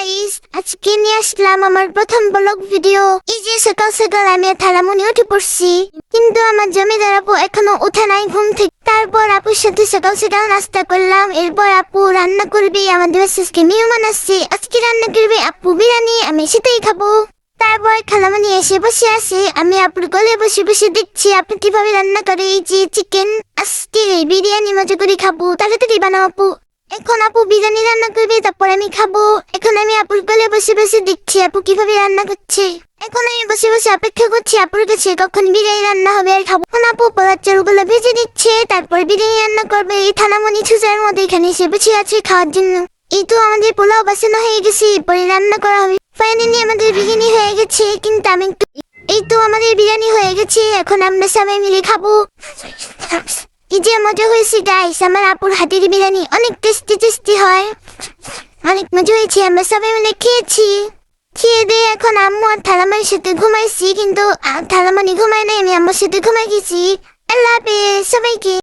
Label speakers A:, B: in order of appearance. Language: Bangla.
A: গাইস, আজকে নিয়ে আসলাম আমার প্রথম ব্লগ ভিডিও। এই যে সকাল সকাল আমি থালামুনি উঠে পড়ছি, কিন্তু আমার জমিদার আপু এখনো উঠে নাই ঘুম থেকে। তারপর আপুর সাথে সকাল সকাল নাস্তা করলাম। এরপর আপু রান্না করবে, আমাদের আজকে মেহমান আসছে। আজকে রান্না করবে আপু বিরিয়ানি, আমি সেটাই খাবো। তারপর খালামুনি এসে বসে আছে, আমি আপুর কোলে বসে বসে দেখছি আপু কিভাবে রান্না করে। এই যে চিকেন, আজকে বিরিয়ানি মজা করে খাবো। তাড়াতাড়ি বানাও আপু। এখন আপু বিরিয়ানি রান্না করবে, তারপর আমি খাবো। এখন আমি আপুর কোলে বসে বসে দেখছি আপু কিভাবে রান্না করছে। এখন আমি বসে বসে অপেক্ষা করছি আপুর কাছে কখন বিরিয়ানি রান্না হবে আর খাবো। এখন আপু পোলার চালগুলো ভেজে দিচ্ছে, তারপর বিরিয়ানি রান্না করবে। এই থানামণি ছুঁচার মধ্যে এখানে এসে বসে আছে খাওয়ার জন্য। এই তো আমাদের পোলাও বাসানো হয়ে গেছে, পরে রান্না করা হবে। ফাইনালি আমাদের বিরিয়ানি হয়ে গেছে, কিন্তু আমি এই তো আমাদের বিরিয়ানি হয়ে গেছে, এখন আমরা সবাই মিলে খাবো। কি যে মজা হয়েছে গাইস, আমার আপুর হাতের বিরিয়ানি অনেক টেস্টি টেস্টি হয়, অনেক মজা হয়েছে। আমরা সবাই মিলে খেয়েছি। খেয়ে দিয়ে এখন আম্মু আর থালামানির সাথে ঘুমাইছি, কিন্তু থালামানি ঘুমায় নাই, আমি আম্মুর সাথে ঘুমাই গেছি। আল্লাহ হাফেজ সবাইকে।